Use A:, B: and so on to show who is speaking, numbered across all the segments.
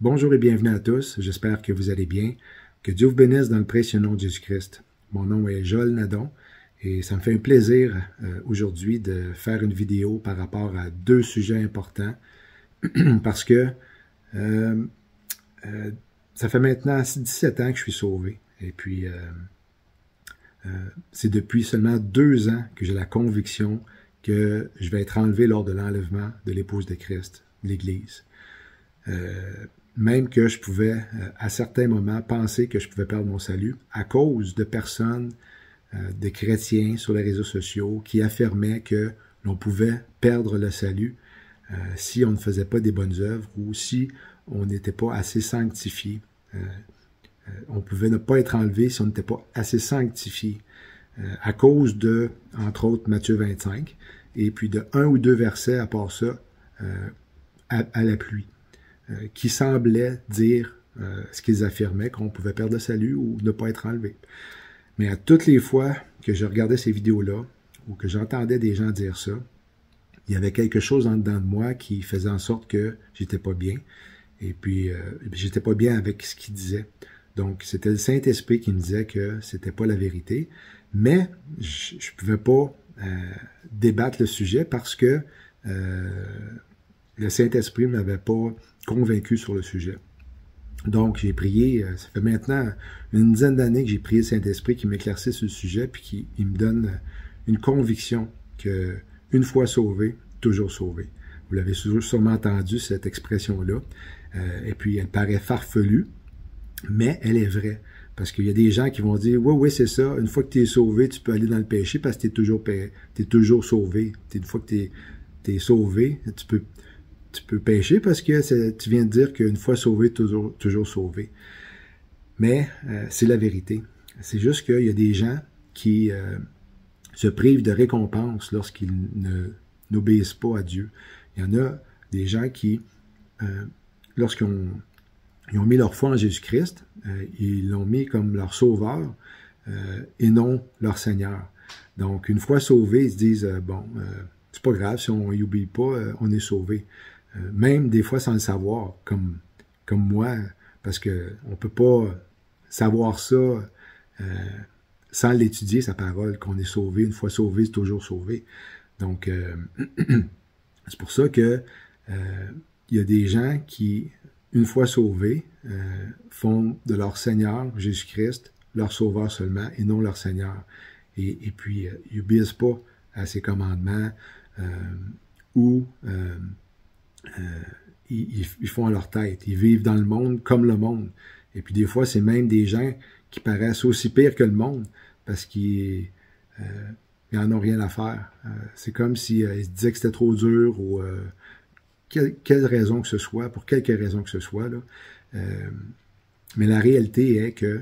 A: Bonjour et bienvenue à tous, j'espère que vous allez bien. Que Dieu vous bénisse dans le précieux nom de Jésus-Christ. Mon nom est Joël Nadon et ça me fait un plaisir aujourd'hui de faire une vidéo par rapport à deux sujets importants parce que ça fait maintenant 17 ans que je suis sauvé et puis c'est depuis seulement 2 ans que j'ai la conviction que je vais être enlevé lors de l'enlèvement de l'épouse de Christ, l'Église. Même que je pouvais, à certains moments, penser que je pouvais perdre mon salut à cause de personnes, de chrétiens sur les réseaux sociaux qui affirmaient que l'on pouvait perdre le salut si on ne faisait pas des bonnes œuvres ou si on n'était pas assez sanctifié. On pouvait ne pas être enlevé si on n'était pas assez sanctifié à cause de, entre autres, Matthieu 25, et puis de 1 ou 2 versets à part ça à la pluie. Qui semblaient dire ce qu'ils affirmaient, qu'on pouvait perdre le salut ou ne pas être enlevé. Mais à toutes les fois que je regardais ces vidéos-là, ou que j'entendais des gens dire ça, il y avait quelque chose en dedans de moi qui faisait en sorte que j'étais pas bien. Et puis, j'étais pas bien avec ce qu'ils disaient. Donc, c'était le Saint-Esprit qui me disait que c'était pas la vérité. Mais, je pouvais pas débattre le sujet parce que le Saint-Esprit ne m'avait pas convaincu sur le sujet. Donc, j'ai prié, ça fait maintenant une dizaine d'années que j'ai prié le Saint-Esprit qui m'éclaircisse sur le sujet puis qui me donne une conviction que une fois sauvé, toujours sauvé. Vous l'avez sûrement entendu, cette expression-là. Et puis, elle paraît farfelue, mais elle est vraie. Parce qu'il y a des gens qui vont dire, oui, c'est ça, une fois que tu es sauvé, tu peux aller dans le péché parce que tu es toujours sauvé. Une fois que tu es sauvé, tu peux pécher parce que tu viens de dire qu'une fois sauvé, toujours sauvé. Mais c'est la vérité. C'est juste qu'il y a des gens qui se privent de récompense lorsqu'ils n'obéissent pas à Dieu. Il y en a des gens qui, lorsqu'ils ont mis leur foi en Jésus-Christ, ils l'ont mis comme leur sauveur et non leur Seigneur. Donc, une fois sauvé, ils se disent, c'est pas grave, si on n'y obéit pas, on est sauvé. Même des fois sans le savoir, comme moi, parce que on peut pas savoir ça sans l'étudier, sa parole, qu'on est sauvé. Une fois sauvé, c'est toujours sauvé. Donc, c'est pour ça que il y a des gens qui, une fois sauvés, font de leur Seigneur, Jésus-Christ, leur sauveur seulement, et non leur Seigneur. Et puis, ils n'obéissent pas à ses commandements ou ils font à leur tête. Ils vivent dans le monde comme le monde. Et puis des fois, c'est même des gens qui paraissent aussi pires que le monde parce qu'ils n'en ont rien à faire. C'est comme s'ils se disaient que c'était trop dur ou quelle raison que ce soit, pour quelque raison que ce soit. Là. Mais la réalité est que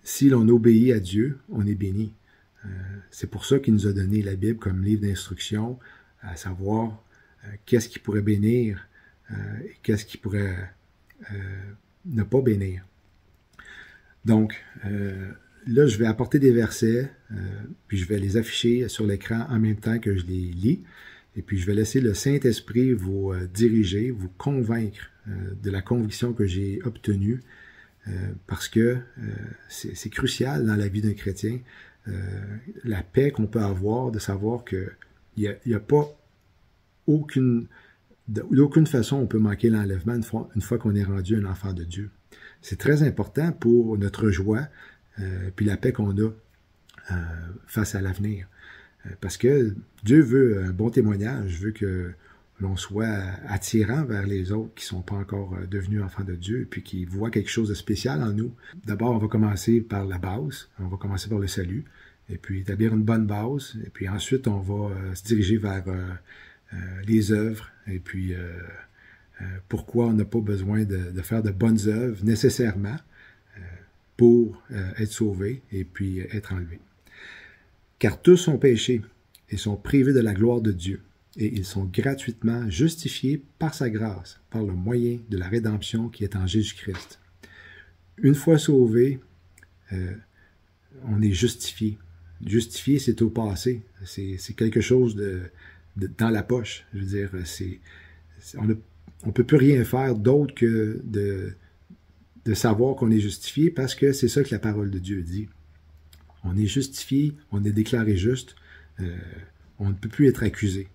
A: si l'on obéit à Dieu, on est béni. C'est pour ça qu'il nous a donné la Bible comme livre d'instruction, à savoir qu'est-ce qui pourrait bénir et qu'est-ce qui pourrait ne pas bénir. Donc, là, je vais apporter des versets, puis je vais les afficher sur l'écran en même temps que je les lis, et puis je vais laisser le Saint-Esprit vous diriger, vous convaincre de la conviction que j'ai obtenue, parce que c'est crucial dans la vie d'un chrétien, la paix qu'on peut avoir, de savoir qu'il n'y a pas d'aucune façon on peut manquer l'enlèvement une fois qu'on est rendu un enfant de Dieu. C'est très important pour notre joie puis la paix qu'on a face à l'avenir. Parce que Dieu veut un bon témoignage, veut que l'on soit attirant vers les autres qui ne sont pas encore devenus enfants de Dieu et puis qui voient quelque chose de spécial en nous. D'abord, on va commencer par la base, on va commencer par le salut, et puis établir une bonne base, et puis ensuite on va se diriger vers les œuvres, et puis pourquoi on n'a pas besoin de faire de bonnes œuvres nécessairement pour être sauvé et puis être enlevé. Car tous ont péché et sont privés de la gloire de Dieu, et ils sont gratuitement justifiés par sa grâce, par le moyen de la rédemption qui est en Jésus-Christ. Une fois sauvé, on est justifié. Justifié, c'est au passé. C'est quelque chose dans la poche. Je veux dire, on ne peut plus rien faire d'autre que de savoir qu'on est justifié, parce que c'est ça que la parole de Dieu dit. On est justifié, on est déclaré juste, on ne peut plus être accusé.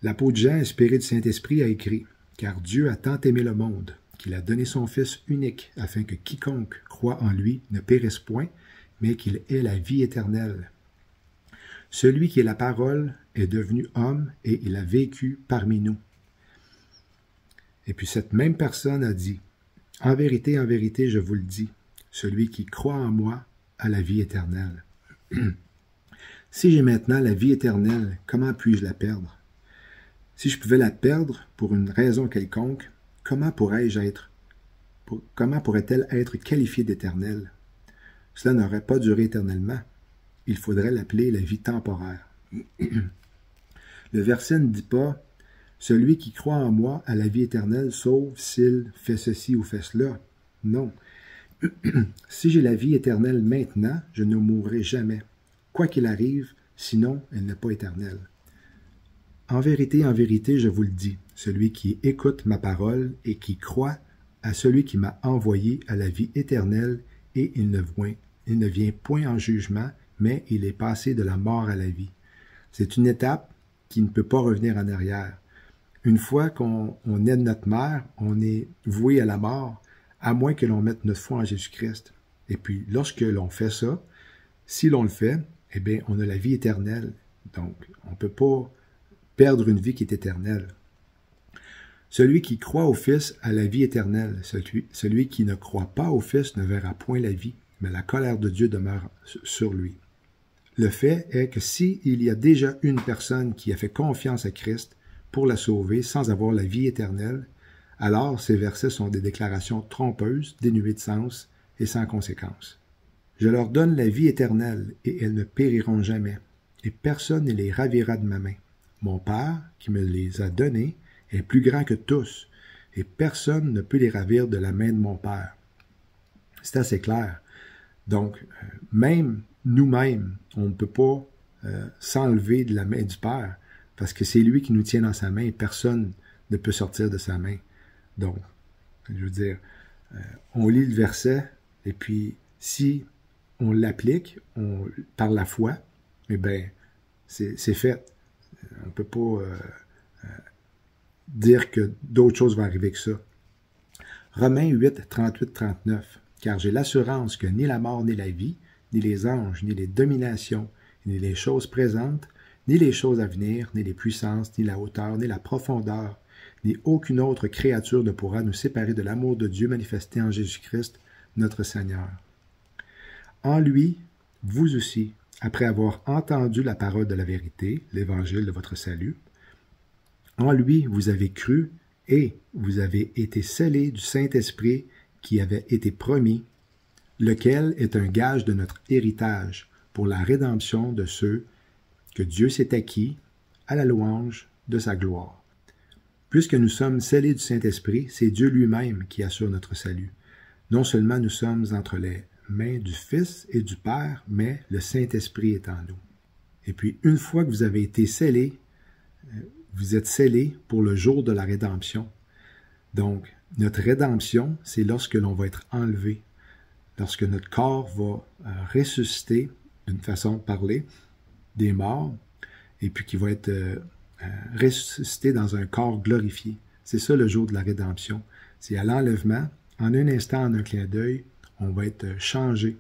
A: L'apôtre Jean, inspiré du Saint-Esprit, a écrit « Car Dieu a tant aimé le monde, qu'il a donné son Fils unique, afin que quiconque croit en lui ne périsse point, mais qu'il ait la vie éternelle. Celui qui est la parole est devenu homme, et il a vécu parmi nous. » Et puis cette même personne a dit « En vérité, je vous le dis, celui qui croit en moi a la vie éternelle. » Si j'ai maintenant la vie éternelle, comment puis-je la perdre? Si je pouvais la perdre pour une raison quelconque, comment pourrait-elle être qualifiée d'éternelle? Cela n'aurait pas duré éternellement. Il faudrait l'appeler la vie temporaire. Le verset ne dit pas « Celui qui croit en moi a la vie éternelle, sauf s'il fait ceci ou fait cela. » Non. Si j'ai la vie éternelle maintenant, je ne mourrai jamais. Quoi qu'il arrive, sinon elle n'est pas éternelle. En vérité, je vous le dis, celui qui écoute ma parole et qui croit à celui qui m'a envoyé à la vie éternelle, et il ne vient point en jugement, mais il est passé de la mort à la vie. C'est une étape qui ne peut pas revenir en arrière. Une fois qu'on est de notre mère, on est voué à la mort, à moins que l'on mette notre foi en Jésus-Christ. Et puis, lorsque l'on fait ça, si l'on le fait, eh bien, on a la vie éternelle. Donc, on ne peut pas perdre une vie qui est éternelle. Celui qui croit au Fils a la vie éternelle. Celui qui ne croit pas au Fils ne verra point la vie, mais la colère de Dieu demeure sur lui. Le fait est que s'il y a déjà une personne qui a fait confiance à Christ pour la sauver sans avoir la vie éternelle, alors ces versets sont des déclarations trompeuses, dénuées de sens et sans conséquence. Je leur donne la vie éternelle, et elles ne périront jamais, et personne ne les ravira de ma main. Mon Père, qui me les a donnés, est plus grand que tous, et personne ne peut les ravir de la main de mon Père. C'est assez clair. Donc, même nous-mêmes, on ne peut pas s'enlever de la main du Père, parce que c'est lui qui nous tient dans sa main, et personne ne peut sortir de sa main. Donc, je veux dire, on lit le verset, et puis si on l'applique par la foi, eh bien, c'est fait. On ne peut pas dire que d'autres choses vont arriver que ça. Romains 8, 38, 39. Car j'ai l'assurance que ni la mort, ni la vie, ni les anges, ni les dominations, ni les choses présentes, ni les choses à venir, ni les puissances, ni la hauteur, ni la profondeur, ni aucune autre créature ne pourra nous séparer de l'amour de Dieu manifesté en Jésus-Christ, notre Seigneur. En lui, vous aussi, après avoir entendu la parole de la vérité, l'évangile de votre salut, en lui vous avez cru et vous avez été scellés du Saint-Esprit qui avait été promis, lequel est un gage de notre héritage pour la rédemption de ceux que Dieu s'est acquis à la louange de sa gloire. Puisque nous sommes scellés du Saint-Esprit, c'est Dieu lui-même qui assure notre salut. Non seulement nous sommes entre les mains du Fils et du Père, mais le Saint-Esprit est en nous. Et puis, une fois que vous avez été scellés, vous êtes scellés pour le jour de la rédemption. Donc, notre rédemption, c'est lorsque l'on va être enlevé, lorsque notre corps va ressusciter, d'une façon de parler, des morts, et puis qui va être ressuscité dans un corps glorifié. C'est ça le jour de la rédemption. C'est à l'enlèvement, en un instant, en un clin d'œil, on va être changé.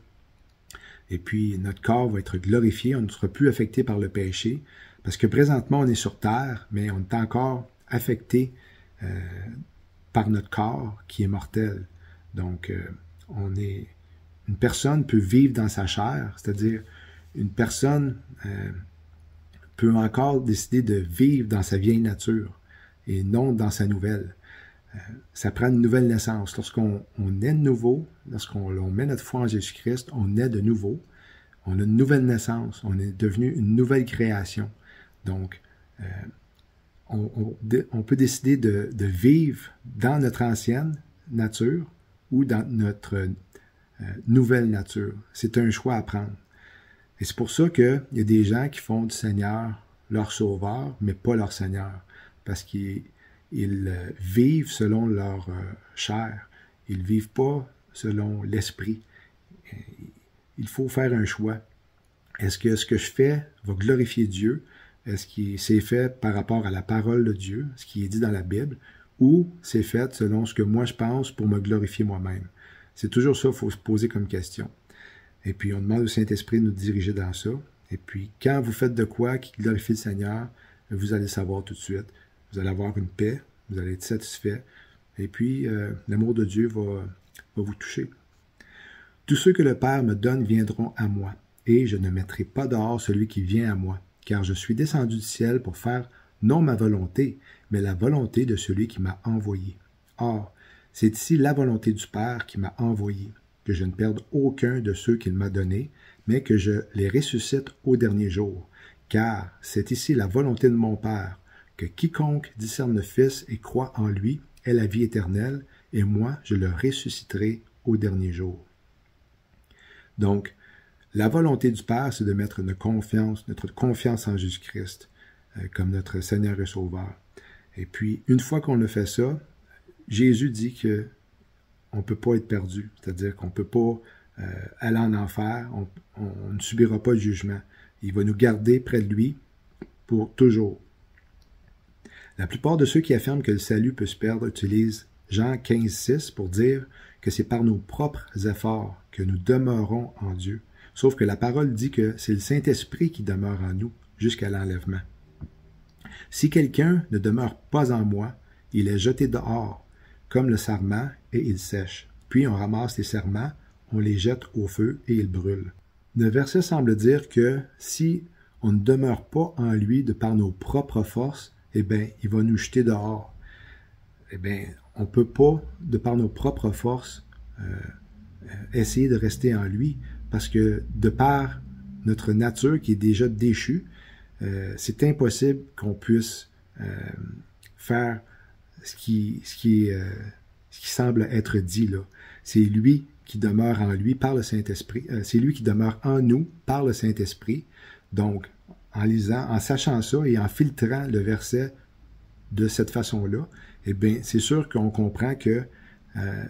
A: Et puis, notre corps va être glorifié, on ne sera plus affecté par le péché, parce que présentement, on est sur terre, mais on est encore affecté par notre corps qui est mortel. Donc, une personne peut vivre dans sa chair, c'est-à-dire une personne peut encore décider de vivre dans sa vieille nature et non dans sa nouvelle. Ça prend une nouvelle naissance. Lorsqu'on est de nouveau, lorsqu'on met notre foi en Jésus-Christ, on est de nouveau. On a une nouvelle naissance. On est devenu une nouvelle création. Donc, on peut décider de vivre dans notre ancienne nature ou dans notre nouvelle nature. C'est un choix à prendre. Et c'est pour ça qu'il y a des gens qui font du Seigneur leur sauveur, mais pas leur Seigneur. Parce qu'ils ils vivent selon leur chair. Ils ne vivent pas selon l'esprit. Il faut faire un choix. Est-ce que ce que je fais va glorifier Dieu? Est-ce que c'est fait par rapport à la parole de Dieu, ce qui est dit dans la Bible, ou c'est fait selon ce que moi je pense pour me glorifier moi-même? C'est toujours ça qu'il faut se poser comme question. Et puis, on demande au Saint-Esprit de nous diriger dans ça. Et puis, quand vous faites de quoi qui glorifie le Seigneur, vous allez savoir tout de suite. Vous allez avoir une paix, vous allez être satisfait. Et puis, l'amour de Dieu va vous toucher. Tous ceux que le Père me donne viendront à moi, et je ne mettrai pas dehors celui qui vient à moi, car je suis descendu du ciel pour faire non ma volonté, mais la volonté de celui qui m'a envoyé. Or, c'est ici la volonté du Père qui m'a envoyé, que je ne perde aucun de ceux qu'il m'a donnés, mais que je les ressuscite au dernier jour. Car c'est ici la volonté de mon Père, que quiconque discerne le Fils et croit en lui ait la vie éternelle, et moi je le ressusciterai au dernier jour. Donc, la volonté du Père, c'est de mettre notre confiance en Jésus-Christ comme notre Seigneur et Sauveur. Et puis, une fois qu'on a fait ça, Jésus dit que on ne peut pas être perdu, c'est-à-dire qu'on ne peut pas aller en enfer, on ne subira pas le jugement. Il va nous garder près de lui pour toujours. La plupart de ceux qui affirment que le salut peut se perdre utilisent Jean 15,6 pour dire que c'est par nos propres efforts que nous demeurons en Dieu. Sauf que la parole dit que c'est le Saint-Esprit qui demeure en nous jusqu'à l'enlèvement. Si quelqu'un ne demeure pas en moi, il est jeté dehors, comme le sarment, et il sèche. Puis on ramasse les sarments, on les jette au feu et ils brûlent. Le verset semble dire que si on ne demeure pas en lui de par nos propres forces, eh bien, il va nous jeter dehors. Eh bien, on ne peut pas, de par nos propres forces, essayer de rester en lui, parce que de par notre nature qui est déjà déchue, c'est impossible qu'on puisse faire ce qui semble être dit là. C'est lui qui demeure en lui par le Saint-Esprit. C'est lui qui demeure en nous par le Saint-Esprit. Donc, en lisant, en sachant ça et en filtrant le verset de cette façon-là, eh bien, c'est sûr qu'on comprend que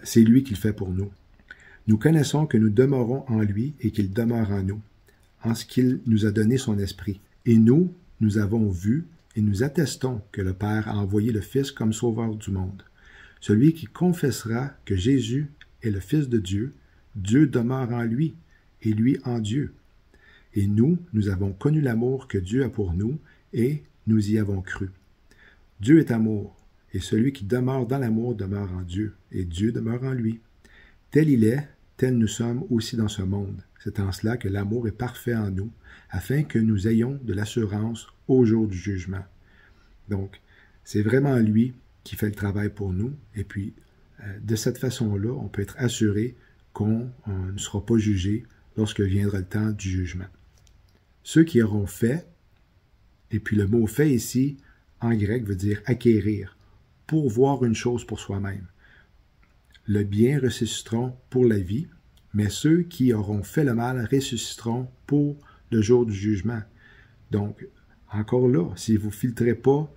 A: c'est lui qui le fait pour nous. Nous connaissons que nous demeurons en lui et qu'il demeure en nous, en ce qu'il nous a donné son esprit. Et nous avons vu et nous attestons que le Père a envoyé le Fils comme sauveur du monde. Celui qui confessera que Jésus est le Fils de Dieu, Dieu demeure en lui et lui en Dieu. Et nous avons connu l'amour que Dieu a pour nous et nous y avons cru. Dieu est amour, et celui qui demeure dans l'amour demeure en Dieu, et Dieu demeure en lui. Tel il est, tel nous sommes aussi dans ce monde. C'est en cela que l'amour est parfait en nous, afin que nous ayons de l'assurance au jour du jugement. Donc, c'est vraiment lui qui fait le travail pour nous, et puis de cette façon-là, on peut être assuré qu'on ne sera pas jugé lorsque viendra le temps du jugement. Ceux qui auront fait, et puis le mot « fait » ici, en grec, veut dire « acquérir », pourvoir une chose pour soi-même. Le bien ressusciteront pour la vie, mais ceux qui auront fait le mal ressusciteront pour le jour du jugement. Donc, encore là, si vous ne filtrez pas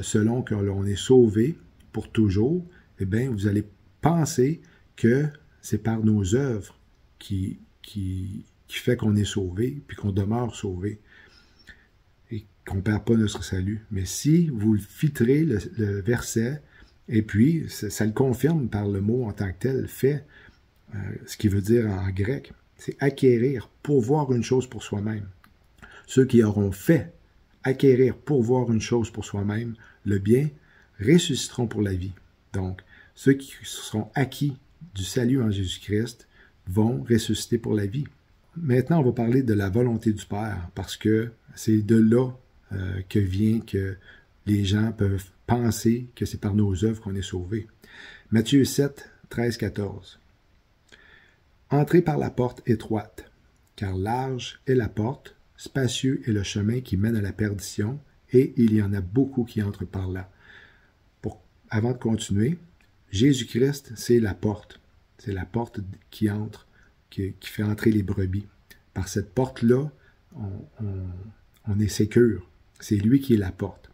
A: selon que l'on est sauvé pour toujours, eh bien, vous allez penser que c'est par nos œuvres qui fait qu'on est sauvé, puis qu'on demeure sauvé, et qu'on ne perd pas notre salut. Mais si vous filtrez le verset, et puis ça le confirme par le mot en tant que tel, fait, ce qui veut dire en grec, c'est acquérir, pourvoir une chose pour soi-même. Ceux qui auront fait acquérir, pourvoir une chose pour soi-même, le bien, ressusciteront pour la vie. Donc, ceux qui seront acquis du salut en Jésus-Christ vont ressusciter pour la vie. Maintenant, on va parler de la volonté du Père, parce que c'est de là que vient que les gens peuvent penser que c'est par nos œuvres qu'on est sauvé. Matthieu 7, 13, 14. Entrez par la porte étroite, car large est la porte, spacieux est le chemin qui mène à la perdition, et il y en a beaucoup qui entrent par là. Avant de continuer, Jésus-Christ, c'est la porte. C'est la porte qui entre, qui fait entrer les brebis. Par cette porte-là, on est sécure. C'est lui qui est la porte.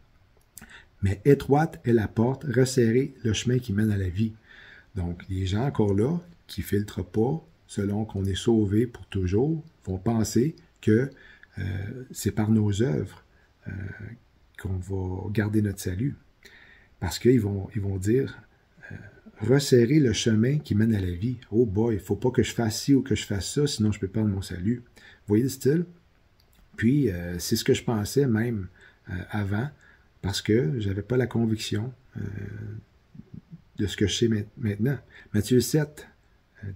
A: Mais étroite est la porte, resserré le chemin qui mène à la vie. Donc, les gens encore là, qui ne filtrent pas, selon qu'on est sauvé pour toujours, vont penser que c'est par nos œuvres qu'on va garder notre salut. Parce qu'ils vont dire resserrer le chemin qui mène à la vie. Oh boy, il ne faut pas que je fasse ci ou que je fasse ça, sinon je peux perdre mon salut. Vous voyez le style? Puis, c'est ce que je pensais même avant, parce que je n'avais pas la conviction de ce que je sais maintenant. Matthieu 7,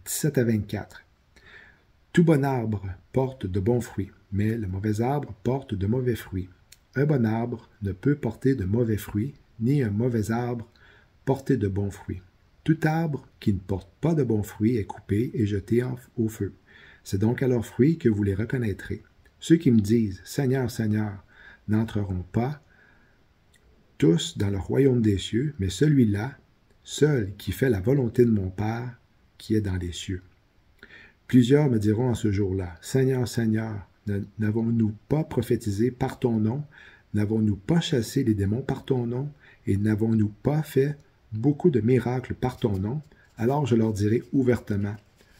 A: 17 à 24. Tout bon arbre porte de bons fruits, mais le mauvais arbre porte de mauvais fruits. Un bon arbre ne peut porter de mauvais fruits, ni un mauvais arbre porter de bons fruits. Tout arbre qui ne porte pas de bons fruits est coupé et jeté au feu. C'est donc à leurs fruits que vous les reconnaîtrez. Ceux qui me disent « Seigneur, Seigneur » n'entreront pas tous dans le royaume des cieux, mais celui-là, seul qui fait la volonté de mon Père qui est dans les cieux. Plusieurs me diront en ce jour-là, « Seigneur, Seigneur, n'avons-nous pas prophétisé par ton nom? N'avons-nous pas chassé les démons par ton nom? Et n'avons-nous pas fait beaucoup de miracles par ton nom? » Alors je leur dirai ouvertement,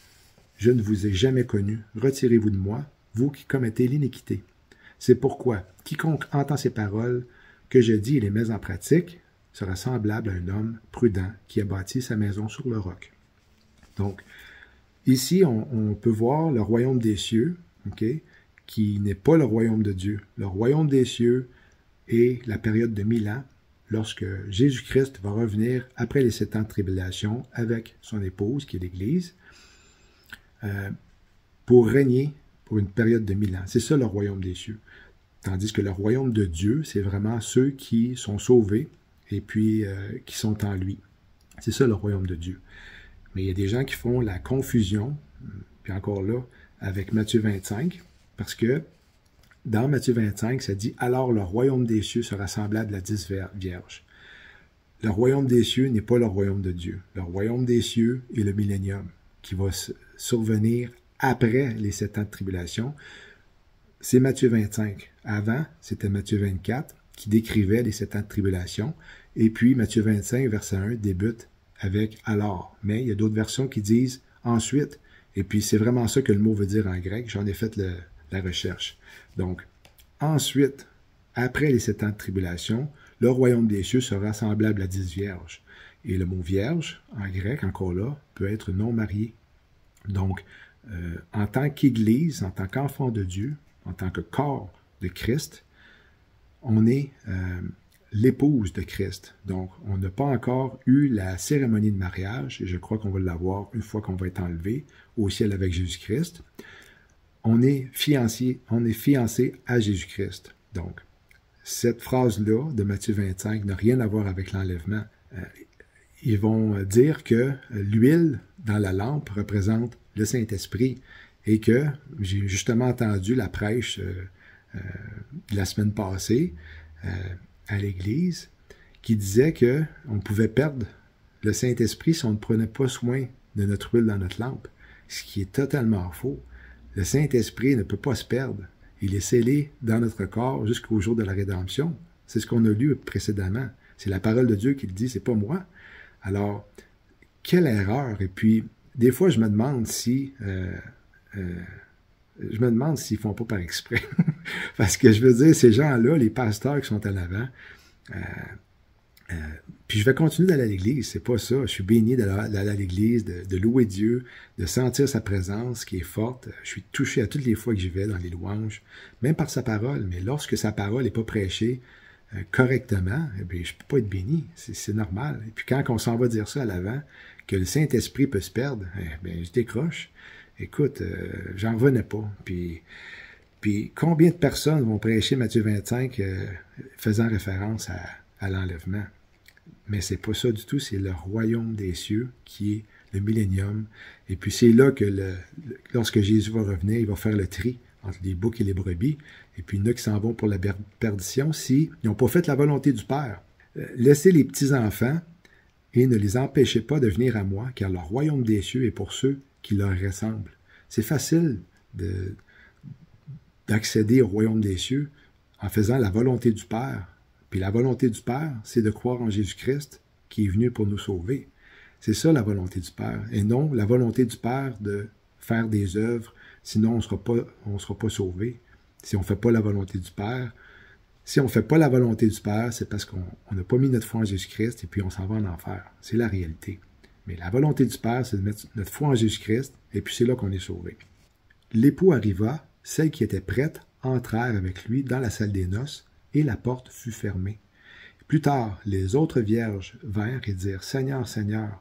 A: « Je ne vous ai jamais connu, retirez-vous de moi, vous qui commettez l'iniquité. » C'est pourquoi quiconque entend ces paroles que je dis et les met en pratique sera semblable à un homme prudent qui a bâti sa maison sur le roc. Donc, ici, on peut voir le royaume des cieux, okay, qui n'est pas le royaume de Dieu. Le royaume des cieux est la période de 1000 ans, lorsque Jésus-Christ va revenir après les 7 ans de tribulation avec son épouse, qui est l'Église, pour régner pour une période de 1000 ans. C'est ça le royaume des cieux. Tandis que le royaume de Dieu, c'est vraiment ceux qui sont sauvés et puis qui sont en lui. C'est ça le royaume de Dieu. Mais il y a des gens qui font la confusion, puis encore là, avec Matthieu 25, parce que dans Matthieu 25, ça dit « Alors le royaume des cieux sera semblable à 10 vierges. » Le royaume des cieux n'est pas le royaume de Dieu. Le royaume des cieux est le millénium qui va survenir après les 7 ans de tribulation. C'est Matthieu 25. Avant, c'était Matthieu 24 qui décrivait les 7 ans de tribulation. Et puis Matthieu 25, verset 1, débute avec « alors ». Mais il y a d'autres versions qui disent « ensuite ». Et puis c'est vraiment ça que le mot veut dire en grec. J'en ai fait la recherche. Donc, ensuite, après les 7 ans de tribulation, le royaume des cieux sera semblable à 10 vierges. Et le mot vierge, en grec, encore là, peut être non marié. Donc, en tant qu'Église, en tant qu'enfant de Dieu, en tant que corps de Christ, on est l'épouse de Christ. Donc, on n'a pas encore eu la cérémonie de mariage, et je crois qu'on va l'avoir une fois qu'on va être enlevé au ciel avec Jésus-Christ. On est fiancé à Jésus-Christ. Donc, cette phrase-là de Matthieu 25 n'a rien à voir avec l'enlèvement. Ils vont dire que l'huile dans la lampe représente le Saint-Esprit et que j'ai justement entendu la prêche de la semaine passée à l'Église qui disait qu'on pouvait perdre le Saint-Esprit si on ne prenait pas soin de notre huile dans notre lampe, ce qui est totalement faux. Le Saint-Esprit ne peut pas se perdre. Il est scellé dans notre corps jusqu'au jour de la rédemption. C'est ce qu'on a lu précédemment. C'est la parole de Dieu qui le dit, c'est pas moi. Alors, quelle erreur! Et puis, des fois, je me demande s'ils font pas par exprès. Parce que je veux dire, ces gens-là, les pasteurs qui sont en avant, puis je vais continuer d'aller à l'église, c'est pas ça. Je suis béni d'aller à l'église, de louer Dieu, de sentir sa présence qui est forte. Je suis touché à toutes les fois que j'y vais dans les louanges, même par sa parole. Mais lorsque sa parole n'est pas prêchée correctement, eh bien, je peux pas être béni. C'est normal. Et puis quand on s'en va dire ça à l'avant, que le Saint-Esprit peut se perdre, eh bien, je décroche. Écoute, j'en revenais pas. Puis combien de personnes vont prêcher Matthieu 25 faisant référence à l'enlèvement? Mais c'est pas ça du tout, c'est le royaume des cieux qui est le millénium. Et puis c'est là que lorsque Jésus va revenir, il va faire le tri entre les boucs et les brebis. Et puis il y en a qui s'en vont pour la perdition s'ils n'ont pas fait la volonté du Père. Laissez les petits-enfants et ne les empêchez pas de venir à moi, car le royaume des cieux est pour ceux qui leur ressemblent. C'est facile d'accéder au royaume des cieux en faisant la volonté du Père, Puis la volonté du Père, c'est de croire en Jésus-Christ qui est venu pour nous sauver. C'est ça la volonté du Père. Et non la volonté du Père de faire des œuvres, sinon on ne sera pas sauvé. Si on ne fait pas la volonté du Père, si on ne fait pas la volonté du Père, c'est parce qu'on n'a pas mis notre foi en Jésus-Christ et puis on s'en va en enfer. C'est la réalité. Mais la volonté du Père, c'est de mettre notre foi en Jésus-Christ et puis c'est là qu'on est sauvé. L'époux arriva, celles qui étaient prêtes entrèrent avec lui dans la salle des noces et la porte fut fermée. Plus tard, les autres vierges vinrent et dirent « Seigneur, Seigneur »,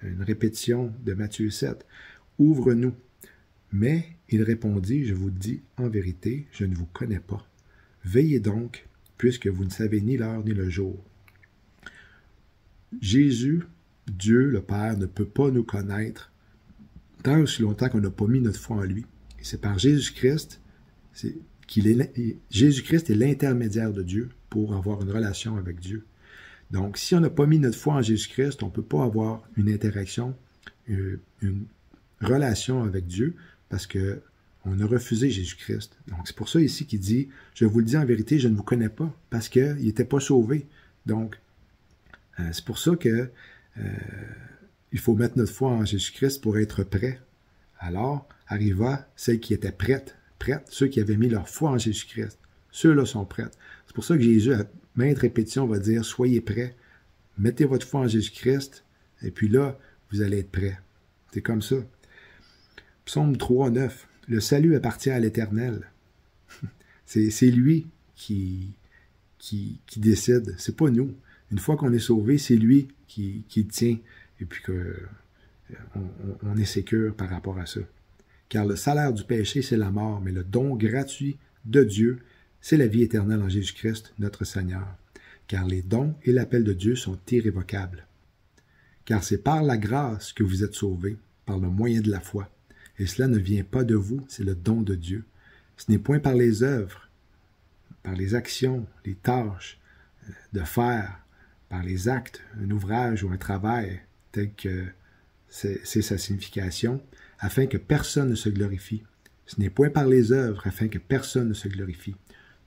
A: une répétition de Matthieu 7, « Ouvre-nous ». Mais il répondit « Je vous dis en vérité, je ne vous connais pas. Veillez donc, puisque vous ne savez ni l'heure ni le jour. » Jésus, Dieu le Père, ne peut pas nous connaître tant aussi longtemps qu'on n'a pas mis notre foi en lui. Et c'est par Jésus-Christ Jésus-Christ est l'intermédiaire de Dieu pour avoir une relation avec Dieu. Donc, si on n'a pas mis notre foi en Jésus-Christ, on ne peut pas avoir une interaction, une relation avec Dieu, parce qu'on a refusé Jésus-Christ. Donc, c'est pour ça ici qu'il dit, je vous le dis en vérité, je ne vous connais pas, parce qu'il n'était pas sauvé. Donc, c'est pour ça que il faut mettre notre foi en Jésus-Christ pour être prêt. Alors, arriva celles qui étaient prêtes, ceux qui avaient mis leur foi en Jésus-Christ. Ceux-là sont prêts. C'est pour ça que Jésus, à maintes répétitions, va dire, soyez prêts, mettez votre foi en Jésus-Christ, et puis là, vous allez être prêts. C'est comme ça. Psaume 3, 9. Le salut appartient à l'Éternel. C'est lui qui décide. C'est pas nous. Une fois qu'on est sauvé, c'est lui qui tient. Et puis qu'on est sécure par rapport à ça. Car le salaire du péché, c'est la mort, mais le don gratuit de Dieu, c'est la vie éternelle en Jésus-Christ, notre Seigneur. Car les dons et l'appel de Dieu sont irrévocables. Car c'est par la grâce que vous êtes sauvés, par le moyen de la foi. Et cela ne vient pas de vous, c'est le don de Dieu. Ce n'est point par les œuvres, par les actions, les tâches de faire, par les actes, un ouvrage ou un travail, tel que c'est sa signification, afin que personne ne se glorifie. Ce n'est point par les œuvres, afin que personne ne se glorifie.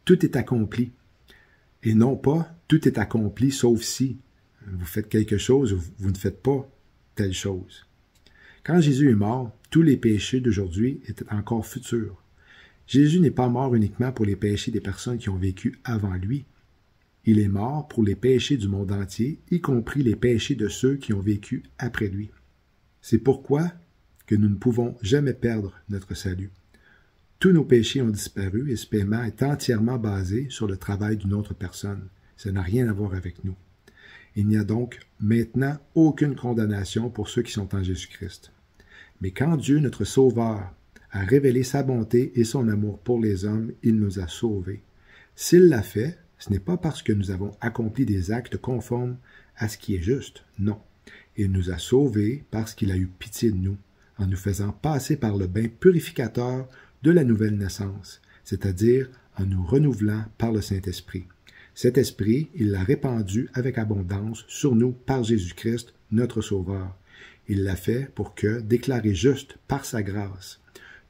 A: Tout est accompli. Et non pas, tout est accompli, sauf si vous faites quelque chose ou vous ne faites pas telle chose. Quand Jésus est mort, tous les péchés d'aujourd'hui étaient encore futurs. Jésus n'est pas mort uniquement pour les péchés des personnes qui ont vécu avant lui. Il est mort pour les péchés du monde entier, y compris les péchés de ceux qui ont vécu après lui. C'est pourquoi que nous ne pouvons jamais perdre notre salut. Tous nos péchés ont disparu et ce paiement est entièrement basé sur le travail d'une autre personne. Ça n'a rien à voir avec nous. Il n'y a donc maintenant aucune condamnation pour ceux qui sont en Jésus-Christ. Mais quand Dieu, notre Sauveur, a révélé sa bonté et son amour pour les hommes, il nous a sauvés. S'il l'a fait, ce n'est pas parce que nous avons accompli des actes conformes à ce qui est juste, non. Il nous a sauvés parce qu'il a eu pitié de nous, en nous faisant passer par le bain purificateur de la nouvelle naissance, c'est-à-dire en nous renouvelant par le Saint-Esprit. Cet Esprit, il l'a répandu avec abondance sur nous par Jésus-Christ, notre Sauveur. Il l'a fait pour que, déclarés justes par sa grâce,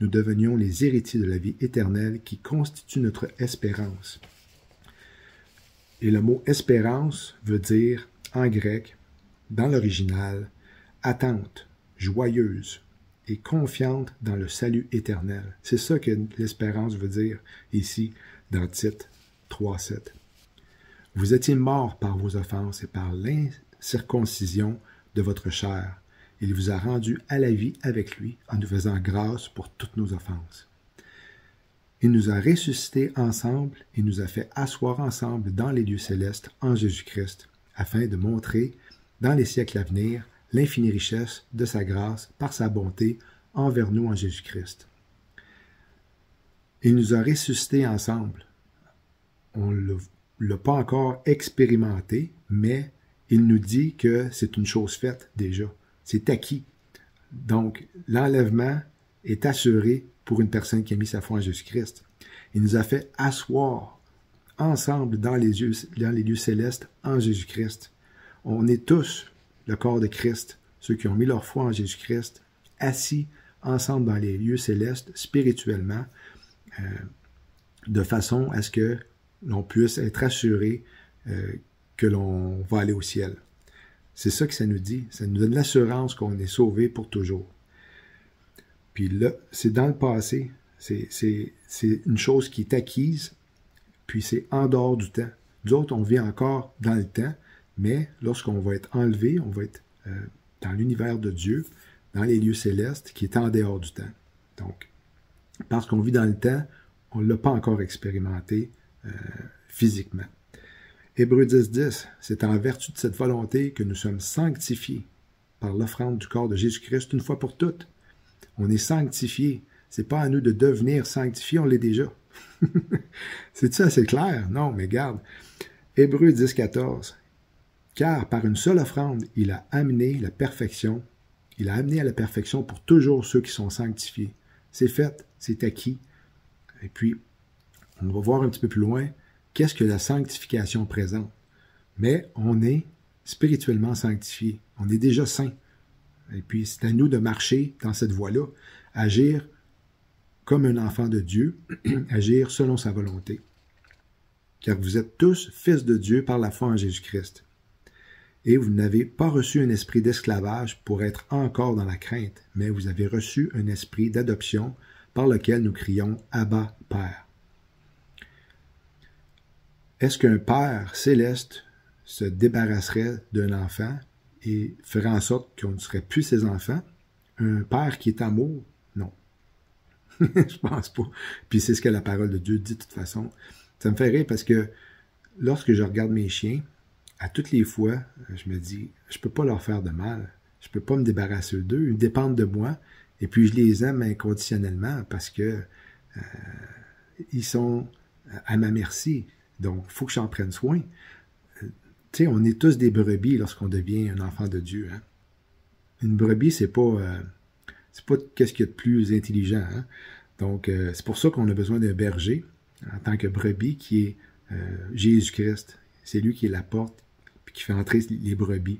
A: nous devenions les héritiers de la vie éternelle qui constitue notre espérance. Et le mot « espérance » veut dire, en grec, dans l'original, attente, joyeuse et confiante dans le salut éternel. C'est ça que l'espérance veut dire ici dans Tite 3,7. Vous étiez morts par vos offenses et par l'incirconcision de votre chair. Il vous a rendus à la vie avec lui en nous faisant grâce pour toutes nos offenses. Il nous a ressuscités ensemble et nous a fait asseoir ensemble dans les lieux célestes en Jésus-Christ, afin de montrer, dans les siècles à venir, l'infinie richesse de sa grâce par sa bonté envers nous en Jésus-Christ. Il nous a ressuscités ensemble. On ne l'a pas encore expérimenté, mais il nous dit que c'est une chose faite déjà. C'est acquis. Donc, l'enlèvement est assuré pour une personne qui a mis sa foi en Jésus-Christ. Il nous a fait asseoir ensemble dans les lieux célestes en Jésus-Christ. On est tous le corps de Christ, ceux qui ont mis leur foi en Jésus-Christ, assis ensemble dans les lieux célestes spirituellement, de façon à ce que l'on puisse être assuré que l'on va aller au ciel. C'est ça que ça nous dit. Ça nous donne l'assurance qu'on est sauvé pour toujours. Puis là, c'est dans le passé. C'est une chose qui est acquise, puis c'est en dehors du temps. Nous autres, on vit encore dans le temps, mais lorsqu'on va être enlevé, on va être dans l'univers de Dieu, dans les lieux célestes, qui est en dehors du temps. Donc, parce qu'on vit dans le temps, on ne l'a pas encore expérimenté physiquement. Hébreux 10.10, c'est en vertu de cette volonté que nous sommes sanctifiés par l'offrande du corps de Jésus-Christ une fois pour toutes. On est sanctifiés. C'est pas à nous de devenir sanctifiés, on l'est déjà. C'est ça, c'est clair? Non, mais garde. Hébreux 10.14, car par une seule offrande, il a amené la perfection. Il a amené à la perfection pour toujours ceux qui sont sanctifiés. C'est fait, c'est acquis. Et puis, on va voir un petit peu plus loin, qu'est-ce que la sanctification présente? Mais on est spirituellement sanctifié. On est déjà saint. Et puis, c'est à nous de marcher dans cette voie-là, agir comme un enfant de Dieu, agir selon sa volonté. Car vous êtes tous fils de Dieu par la foi en Jésus-Christ. Et vous n'avez pas reçu un esprit d'esclavage pour être encore dans la crainte, mais vous avez reçu un esprit d'adoption par lequel nous crions « Abba, Père ». Est-ce qu'un Père céleste se débarrasserait d'un enfant et ferait en sorte qu'on ne serait plus ses enfants? Un Père qui est amour? Non. Je pense pas. Puis c'est ce que la parole de Dieu dit de toute façon. Ça me fait rire parce que lorsque je regarde mes chiens, à toutes les fois, je me dis, je peux pas leur faire de mal. Je peux pas me débarrasser d'eux. Ils dépendent de moi. Et puis je les aime inconditionnellement parce que ils sont à ma merci. Donc, il faut que j'en prenne soin. Tu sais, on est tous des brebis lorsqu'on devient un enfant de Dieu. Hein? Une brebis, c'est pas qu'est-ce qu'il y a de plus intelligent. Hein? Donc, c'est pour ça qu'on a besoin d'un berger en tant que brebis qui est Jésus-Christ. C'est lui qui est la porte, puis qui fait entrer les brebis,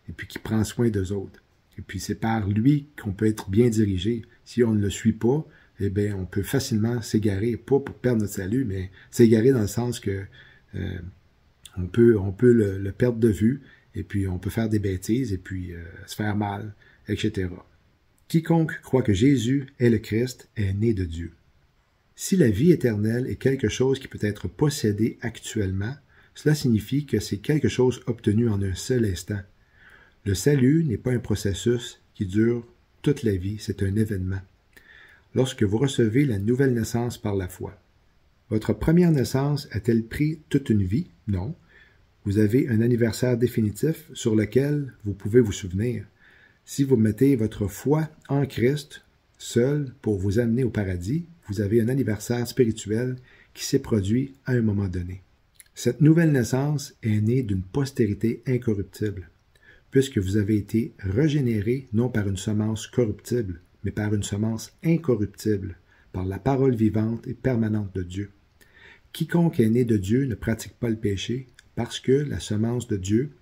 A: et puis qui prend soin d'eux autres. Et puis, c'est par lui qu'on peut être bien dirigé. Si on ne le suit pas, eh bien, on peut facilement s'égarer, pas pour perdre notre salut, mais s'égarer dans le sens que on peut le perdre de vue, et puis on peut faire des bêtises, et puis se faire mal, etc. Quiconque croit que Jésus est le Christ est né de Dieu. Si la vie éternelle est quelque chose qui peut être possédé actuellement, cela signifie que c'est quelque chose obtenu en un seul instant. Le salut n'est pas un processus qui dure toute la vie, c'est un événement. Lorsque vous recevez la nouvelle naissance par la foi. Votre première naissance a-t-elle pris toute une vie? Non. Vous avez un anniversaire définitif sur lequel vous pouvez vous souvenir. Si vous mettez votre foi en Christ, seul, pour vous amener au paradis, vous avez un anniversaire spirituel qui s'est produit à un moment donné. Cette nouvelle naissance est née d'une postérité incorruptible, puisque vous avez été régénéré non par une semence corruptible, mais par une semence incorruptible, par la parole vivante et permanente de Dieu. Quiconque est né de Dieu ne pratique pas le péché, parce que la semence de Dieu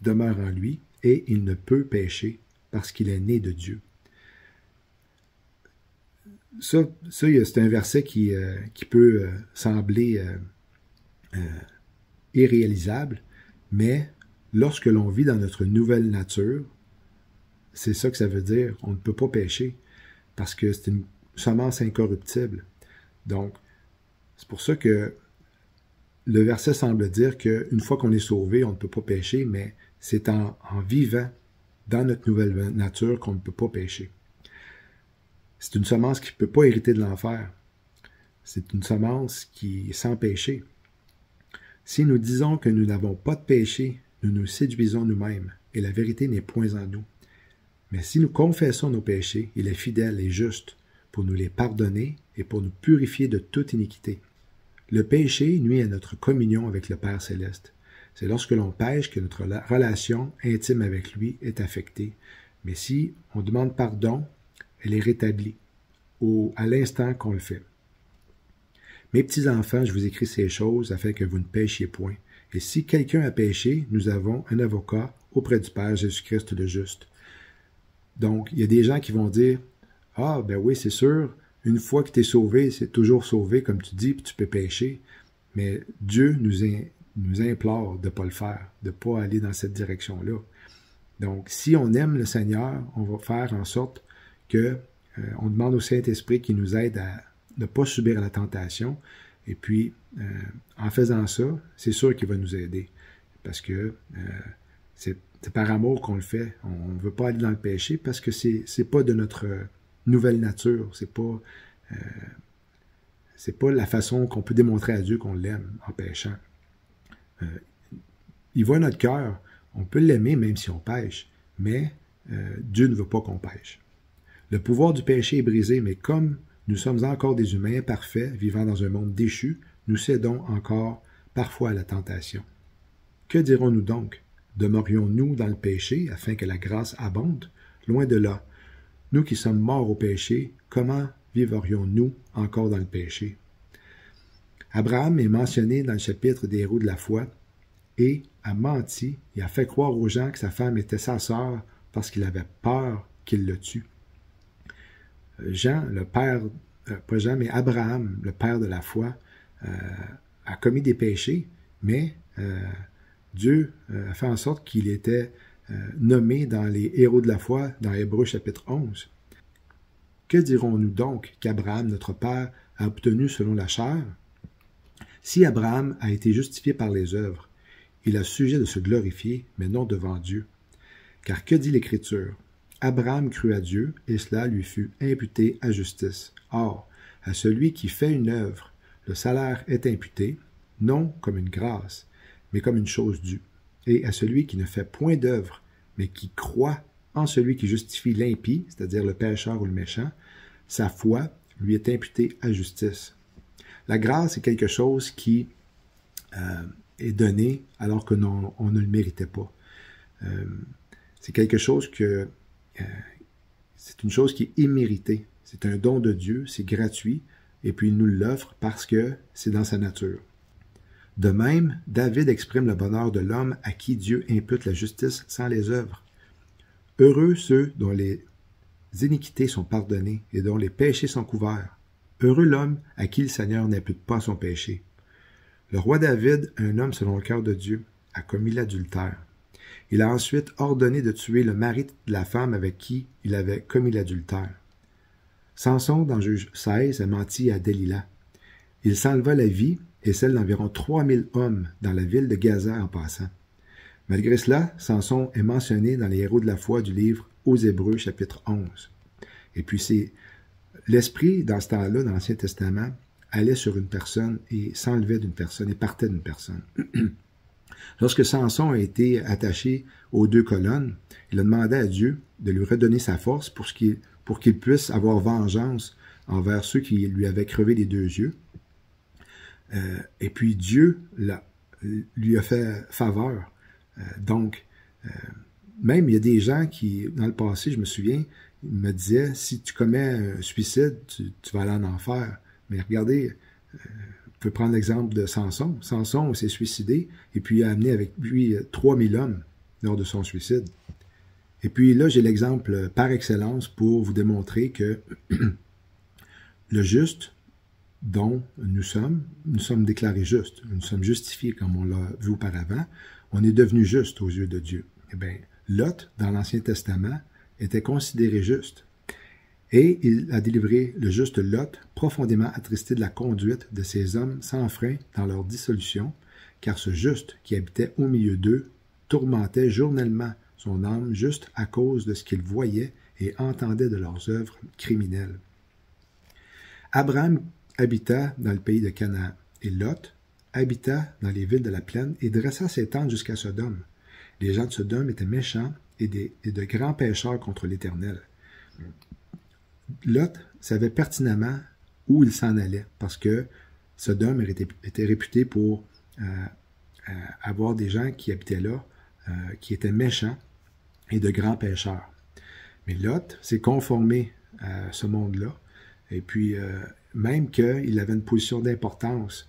A: demeure en lui, et il ne peut pécher, parce qu'il est né de Dieu. Ça c'est un verset qui peut sembler irréalisable, mais lorsque l'on vit dans notre nouvelle nature, c'est ça que ça veut dire, on ne peut pas pécher, parce que c'est une semence incorruptible. Donc, c'est pour ça que le verset semble dire qu'une fois qu'on est sauvé, on ne peut pas pécher, mais c'est en vivant dans notre nouvelle nature qu'on ne peut pas pécher. C'est une semence qui ne peut pas hériter de l'enfer. C'est une semence qui est sans péché. Si nous disons que nous n'avons pas de péché, nous nous séduisons nous-mêmes, et la vérité n'est point en nous. Mais si nous confessons nos péchés, il est fidèle et juste pour nous les pardonner et pour nous purifier de toute iniquité. Le péché nuit à notre communion avec le Père céleste. C'est lorsque l'on pêche que notre relation intime avec lui est affectée. Mais si on demande pardon, elle est rétablie à l'instant qu'on le fait. Mes petits-enfants, je vous écris ces choses afin que vous ne péchiez point. Et si quelqu'un a péché, nous avons un avocat auprès du Père Jésus-Christ le juste. Donc, il y a des gens qui vont dire « Ah, ben oui, c'est sûr, une fois que tu es sauvé, c'est toujours sauvé, comme tu dis, puis tu peux pécher. » Mais Dieu nous nous implore de ne pas le faire, de ne pas aller dans cette direction-là. Donc, si on aime le Seigneur, on va faire en sorte que on demande au Saint-Esprit qui nous aide à ne pas subir la tentation. Et puis, en faisant ça, c'est sûr qu'il va nous aider. Parce que c'est par amour qu'on le fait. On ne veut pas aller dans le péché parce que c'est pas de notre nouvelle nature. C'est pas la façon qu'on peut démontrer à Dieu qu'on l'aime en péchant. Il voit notre cœur. On peut l'aimer même si on pêche, mais Dieu ne veut pas qu'on pêche. Le pouvoir du péché est brisé, mais comme nous sommes encore des humains imparfaits, vivant dans un monde déchu, nous cédons encore parfois à la tentation. Que dirons-nous donc? Demeurions-nous dans le péché afin que la grâce abonde? Loin de là. Nous qui sommes morts au péché, comment vivrions-nous encore dans le péché? Abraham est mentionné dans le chapitre des héros de la foi et a menti et a fait croire aux gens que sa femme était sa sœur parce qu'il avait peur qu'il le tue. Jean, le père, pas Jean, mais Abraham, le père de la foi, a commis des péchés, mais Dieu a fait en sorte qu'il était nommé dans les héros de la foi, dans Hébreux chapitre 11. Que dirons-nous donc qu'Abraham, notre père, a obtenu selon la chair? Si Abraham a été justifié par les œuvres, il a sujet de se glorifier, mais non devant Dieu. Car que dit l'Écriture? Abraham crut à Dieu, et cela lui fut imputé à justice. Or, à celui qui fait une œuvre, le salaire est imputé, non comme une grâce, mais comme une chose due. Et à celui qui ne fait point d'œuvre, mais qui croit en celui qui justifie l'impie, c'est-à-dire le pécheur ou le méchant, sa foi lui est imputée à justice. La grâce est quelque chose qui est donné alors que on ne le méritait pas. C'est quelque chose que c'est une chose qui est imméritée. C'est un don de Dieu, c'est gratuit, et puis il nous l'offre parce que c'est dans sa nature. De même, David exprime le bonheur de l'homme à qui Dieu impute la justice sans les œuvres. Heureux ceux dont les iniquités sont pardonnées et dont les péchés sont couverts. Heureux l'homme à qui le Seigneur n'impute pas son péché. Le roi David, un homme selon le cœur de Dieu, a commis l'adultère. Il a ensuite ordonné de tuer le mari de la femme avec qui il avait commis l'adultère. Samson, dans Juge 16, a menti à Delilah. Il s'enleva la vie et celle d'environ 3000 hommes dans la ville de Gaza en passant. Malgré cela, Samson est mentionné dans les héros de la foi du livre aux Hébreux, chapitre 11. Et puis c'est l'esprit, dans ce temps-là, dans l'Ancien Testament, allait sur une personne et s'enlevait d'une personne et partait d'une personne. Lorsque Samson a été attaché aux 2 colonnes, il a demandé à Dieu de lui redonner sa force pour qu'il puisse avoir vengeance envers ceux qui lui avaient crevé les 2 yeux. Et puis Dieu lui a fait faveur. Donc, même il y a des gens qui, dans le passé, je me souviens, ils me disaient, si tu commets un suicide, tu vas aller en enfer. Mais regardez, on peut prendre l'exemple de Samson. Samson s'est suicidé et puis il a amené avec lui 3000 hommes lors de son suicide. Et puis là, j'ai l'exemple par excellence pour vous démontrer que le juste dont nous sommes déclarés justes. Nous sommes justifiés comme on l'a vu auparavant. On est devenu juste aux yeux de Dieu. Eh bien, Lot, dans l'Ancien Testament, était considéré juste. Et il a délivré le juste Lot, profondément attristé de la conduite de ces hommes sans frein dans leur dissolution, car ce juste qui habitait au milieu d'eux tourmentait journellement son âme juste à cause de ce qu'il voyait et entendait de leurs œuvres criminelles. Abraham habita dans le pays de Canaan, et Lot habita dans les villes de la plaine et dressa ses tentes jusqu'à Sodome. Les gens de Sodome étaient méchants et de grands pécheurs contre l'Éternel. Lot savait pertinemment où il s'en allait, parce que Sodome était réputé pour avoir des gens qui habitaient là, qui étaient méchants et de grands pécheurs. Mais Lot s'est conformé à ce monde-là, et puis même qu'il avait une position d'importance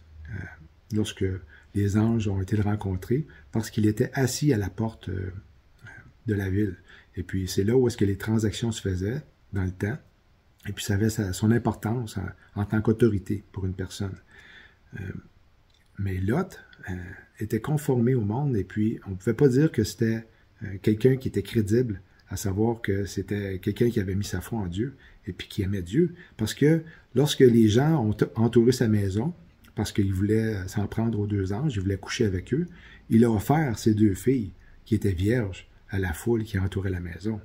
A: lorsque les anges ont été le rencontrer, parce qu'il était assis à la porte de la ville. Et puis c'est là où est-ce que les transactions se faisaient dans le temps. Et puis ça avait son importance en tant qu'autorité pour une personne. Mais Lot était conformé au monde, et puis on ne pouvait pas dire que c'était quelqu'un qui était crédible, à savoir que c'était quelqu'un qui avait mis sa foi en Dieu et puis qui aimait Dieu. Parce que lorsque les gens ont entouré sa maison, parce qu'il voulait s'en prendre aux deux anges, il voulait coucher avec eux, il a offert ses deux filles, qui étaient vierges, à la foule qui entourait la maison.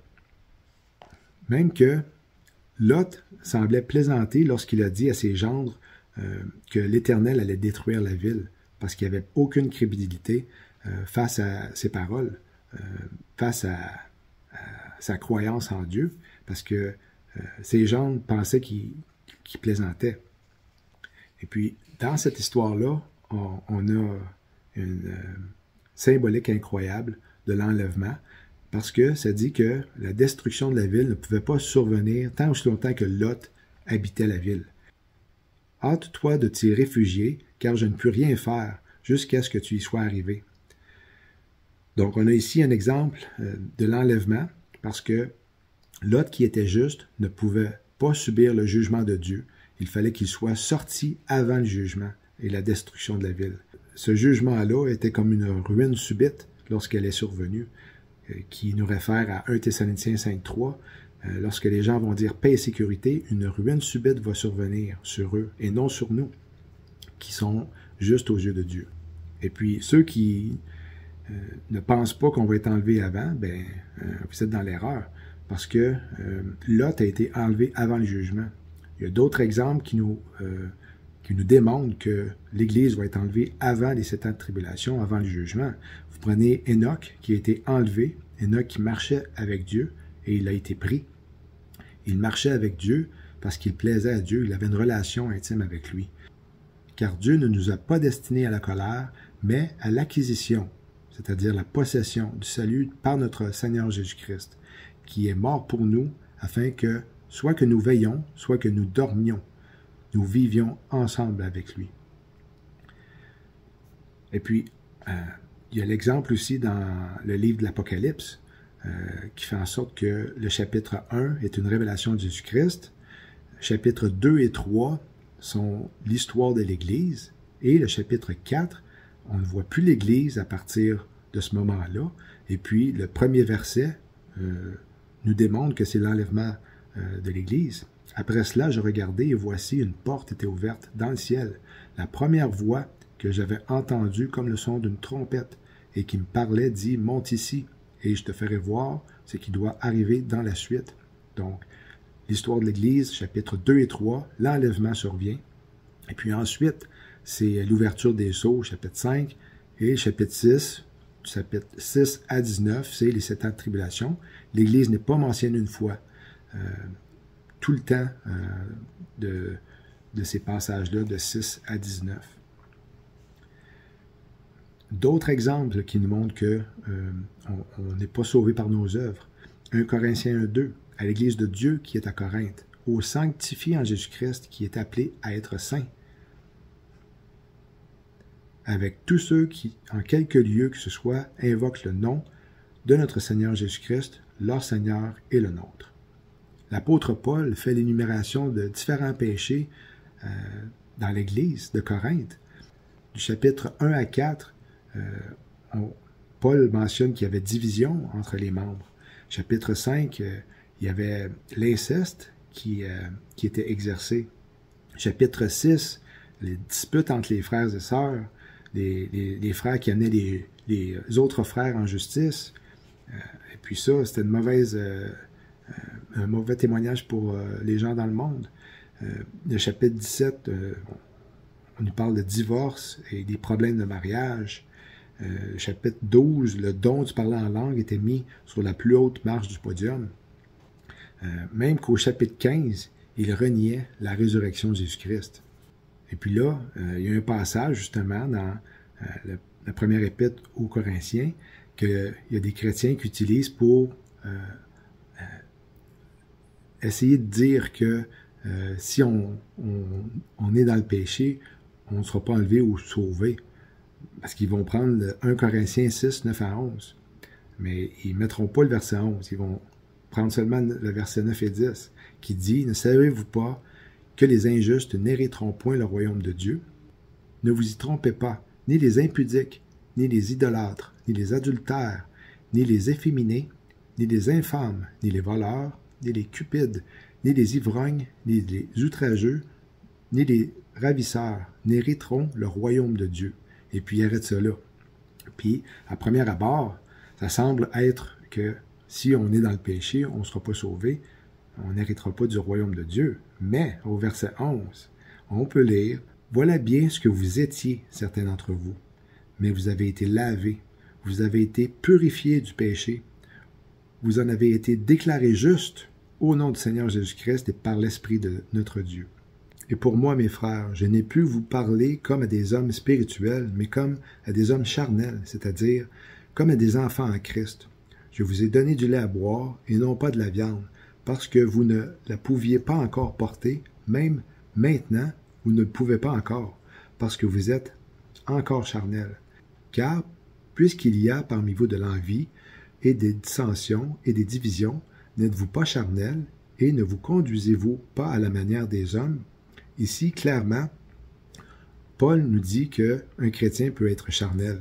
A: Même que Lot semblait plaisanter lorsqu'il a dit à ses gendres que l'Éternel allait détruire la ville, parce qu'il n'y avait aucune crédibilité face à ses paroles, face à sa croyance en Dieu, parce que ses gendres pensaient qu'il plaisantait. Et puis, dans cette histoire-là, on a une symbolique incroyable de l'enlèvement, parce que ça dit que la destruction de la ville ne pouvait pas survenir tant aussi longtemps que Lot habitait la ville. Hâte-toi de t'y réfugier, car je ne peux rien faire jusqu'à ce que tu y sois arrivé. Donc, on a ici un exemple de l'enlèvement, parce que Lot, qui était juste, ne pouvait pas subir le jugement de Dieu. Il fallait qu'il soit sorti avant le jugement et la destruction de la ville. Ce jugement-là était comme une ruine subite lorsqu'elle est survenue, qui nous réfère à 1 Thessaloniciens 5.3. Lorsque les gens vont dire paix et sécurité, une ruine subite va survenir sur eux et non sur nous, qui sont justes aux yeux de Dieu. Et puis, ceux qui ne pensent pas qu'on va être enlevé avant, vous êtes dans l'erreur, parce que Lot a été enlevé avant le jugement. Il y a d'autres exemples qui nous démontrent que l'Église va être enlevée avant les 7 ans de tribulation, avant le jugement. Vous prenez Enoch, qui a été enlevé, Enoch qui marchait avec Dieu, et il a été pris. Il marchait avec Dieu parce qu'il plaisait à Dieu, il avait une relation intime avec lui. Car Dieu ne nous a pas destinés à la colère, mais à l'acquisition, c'est-à-dire la possession du salut par notre Seigneur Jésus-Christ, qui est mort pour nous, afin que, soit que nous veillions, soit que nous dormions, nous vivions ensemble avec lui. Et puis, il y a l'exemple aussi dans le livre de l'Apocalypse, qui fait en sorte que le chapitre 1 est une révélation de Jésus-Christ, chapitres 2 et 3 sont l'histoire de l'Église, et le chapitre 4, on ne voit plus l'Église à partir de ce moment-là, et puis le premier verset nous démontre que c'est l'enlèvement de l'Église. Après cela, je regardai, et voici une porte était ouverte dans le ciel. La première voix que j'avais entendue comme le son d'une trompette, et qui me parlait, dit, monte ici, et je te ferai voir ce qui doit arriver dans la suite. Donc, l'histoire de l'Église, chapitres 2 et 3, l'enlèvement survient. Et puis ensuite, c'est l'ouverture des sceaux, chapitre 5, et chapitre 6, du chapitre 6 à 19, c'est les 7 ans de tribulation. L'Église n'est pas mentionnée une fois. Tout le temps de ces passages-là, de 6 à 19. D'autres exemples qui nous montrent qu'on n'est pas sauvé par nos œuvres. 1 Corinthiens 1.2, à l'Église de Dieu qui est à Corinthe, aux sanctifiés en Jésus-Christ qui est appelé à être saints, avec tous ceux qui, en quelque lieu que ce soit, invoquent le nom de notre Seigneur Jésus-Christ, leur Seigneur et le nôtre. L'apôtre Paul fait l'énumération de différents péchés dans l'Église de Corinthe. Du chapitre 1 à 4, Paul mentionne qu'il y avait division entre les membres. Chapitre 5, il y avait l'inceste qui était exercé. Chapitre 6, les disputes entre les frères et sœurs, les frères qui amenaient les autres frères en justice. Et puis ça, c'était un mauvais témoignage pour les gens dans le monde. Le chapitre 17, on nous parle de divorce et des problèmes de mariage. Chapitre 12, le don du parler en langue était mis sur la plus haute marche du podium. Même qu'au chapitre 15, il reniait la résurrection de Jésus-Christ. Et puis là, il y a un passage justement dans la première épître aux Corinthiens qu'il y a des chrétiens qui utilisent pour essayer de dire que si on est dans le péché, on ne sera pas enlevé ou sauvé. Parce qu'ils vont prendre le 1 Corinthiens 6, 9 à 11. Mais ils ne mettront pas le verset 11. Ils vont prendre seulement le verset 9 et 10, qui dit « Ne savez-vous pas que les injustes n'hériteront point le royaume de Dieu? Ne vous y trompez pas, ni les impudiques, ni les idolâtres, ni les adultères, ni les efféminés, ni les infâmes, ni les voleurs, ni les cupides, ni les ivrognes, ni les outrageux, ni les ravisseurs, n'hériteront le royaume de Dieu. Et puis, il arrête ça là. Puis, à premier abord, ça semble être que si on est dans le péché, on ne sera pas sauvé, on n'héritera pas du royaume de Dieu. Mais, au verset 11, on peut lire « Voilà bien ce que vous étiez, certains d'entre vous, mais vous avez été lavés, vous avez été purifiés du péché, vous en avez été déclarés justes au nom du Seigneur Jésus-Christ et par l'Esprit de notre Dieu. Et pour moi, mes frères, je n'ai pu vous parler comme à des hommes spirituels, mais comme à des hommes charnels, c'est-à-dire comme à des enfants en Christ. Je vous ai donné du lait à boire et non pas de la viande, parce que vous ne la pouviez pas encore porter, même maintenant, vous ne le pouvez pas encore, parce que vous êtes encore charnels. Car, puisqu'il y a parmi vous de l'envie et des dissensions et des divisions, n'êtes-vous pas charnels et ne vous conduisez-vous pas à la manière des hommes? Ici, clairement, Paul nous dit qu'un chrétien peut être charnel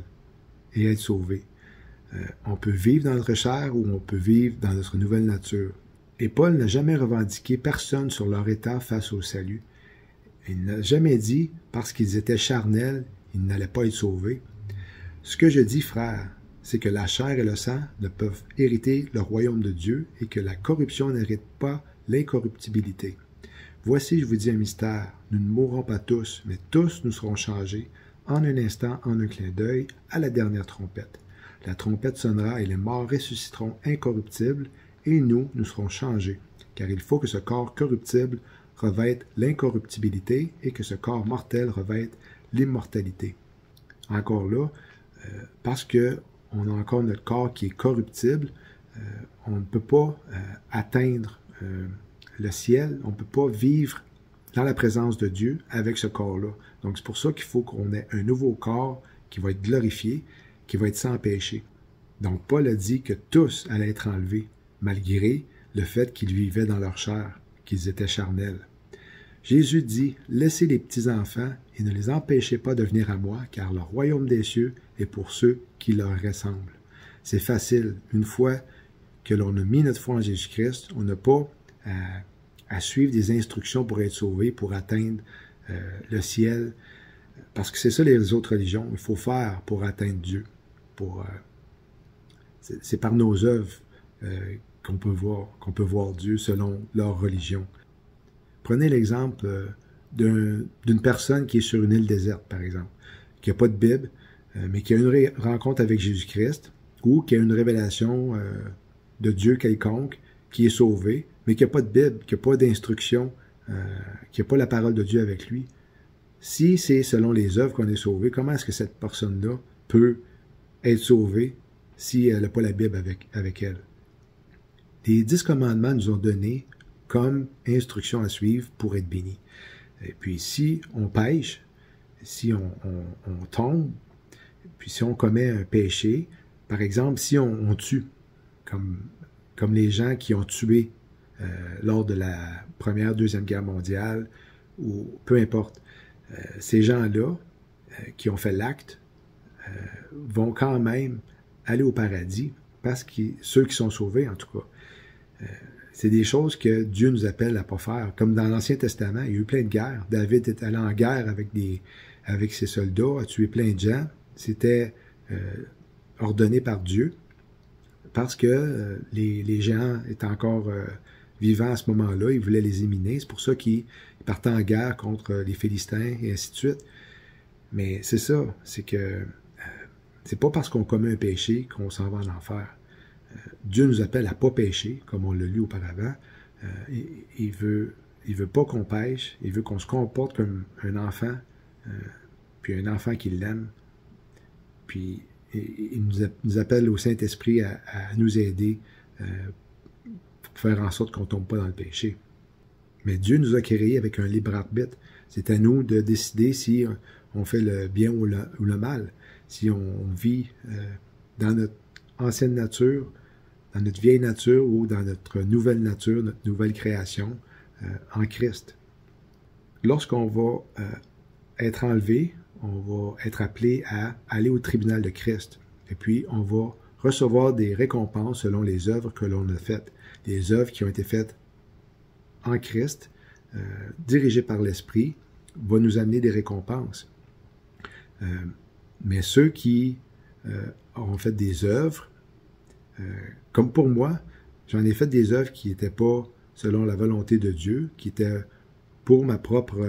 A: et être sauvé. On peut vivre dans notre chair ou on peut vivre dans notre nouvelle nature. Et Paul n'a jamais revendiqué personne sur leur état face au salut. Il n'a jamais dit, parce qu'ils étaient charnels, ils n'allaient pas être sauvés. Ce que je dis, frère, c'est que la chair et le sang ne peuvent hériter le royaume de Dieu et que la corruption n'hérite pas l'incorruptibilité. Voici, je vous dis un mystère, nous ne mourrons pas tous, mais tous nous serons changés, en un instant, en un clin d'œil, à la dernière trompette. La trompette sonnera et les morts ressusciteront incorruptibles, et nous serons changés, car il faut que ce corps corruptible revête l'incorruptibilité et que ce corps mortel revête l'immortalité. Encore là, parce que on a encore notre corps qui est corruptible, on ne peut pas atteindre le ciel, on ne peut pas vivre dans la présence de Dieu avec ce corps-là. Donc c'est pour ça qu'il faut qu'on ait un nouveau corps qui va être glorifié, qui va être sans péché. Donc Paul a dit que tous allaient être enlevés, malgré le fait qu'ils vivaient dans leur chair, qu'ils étaient charnels. Jésus dit, « Laissez les petits-enfants et ne les empêchez pas de venir à moi, car le royaume des cieux est pour ceux qui leur ressemblent. » C'est facile. Une fois que l'on a mis notre foi en Jésus-Christ, on n'a pas à suivre des instructions pour être sauvé, pour atteindre le ciel, parce que c'est ça les autres religions. Il faut faire pour atteindre Dieu. C'est par nos œuvres qu'on peut voir Dieu selon leur religion. Prenez l'exemple d'une personne qui est sur une île déserte, par exemple, qui n'a pas de Bible, mais qui a une rencontre avec Jésus-Christ, ou qui a une révélation de Dieu quelconque, qui est sauvé, mais qui n'a pas de Bible, qui n'a pas d'instruction, qui n'a pas la parole de Dieu avec lui. Si c'est selon les œuvres qu'on est sauvé, comment est-ce que cette personne-là peut être sauvée si elle n'a pas la Bible avec elle? Les 10 commandements nous ont donné comme instruction à suivre pour être béni. Et puis si on pêche, si on tombe, puis si on commet un péché, par exemple, si on tue, comme les gens qui ont tué lors de la Première, Deuxième Guerre mondiale, ou peu importe, ces gens-là qui ont fait l'acte vont quand même aller au paradis, parce que ceux qui sont sauvés, en tout cas, c'est des choses que Dieu nous appelle à ne pas faire. Comme dans l'Ancien Testament, il y a eu plein de guerres. David est allé en guerre avec ses soldats, a tué plein de gens. C'était ordonné par Dieu, parce que les gens étaient encore vivants à ce moment-là, ils voulaient les éliminer. C'est pour ça qu'ils partaient en guerre contre les Philistins et ainsi de suite. Mais c'est ça, c'est que c'est pas parce qu'on commet un péché qu'on s'en va en enfer. Dieu nous appelle à ne pas pécher, comme on l'a lu auparavant. Il veut pas qu'on pêche, il veut qu'on se comporte comme un enfant, puis un enfant qui l'aime. Puis il nous appelle au Saint-Esprit à nous aider pour faire en sorte qu'on ne tombe pas dans le péché. Mais Dieu nous a créés avec un libre arbitre. C'est à nous de décider si on fait le bien ou le mal, si on vit dans notre ancienne nature, dans notre vieille nature ou dans notre nouvelle nature, notre nouvelle création en Christ. Lorsqu'on va être enlevé on va être appelé à aller au tribunal de Christ. Et puis, on va recevoir des récompenses selon les œuvres que l'on a faites. Les œuvres qui ont été faites en Christ, dirigées par l'Esprit, vont nous amener des récompenses. Mais ceux qui ont fait des œuvres, comme pour moi, j'en ai fait des œuvres qui n'étaient pas selon la volonté de Dieu, qui étaient pour ma propre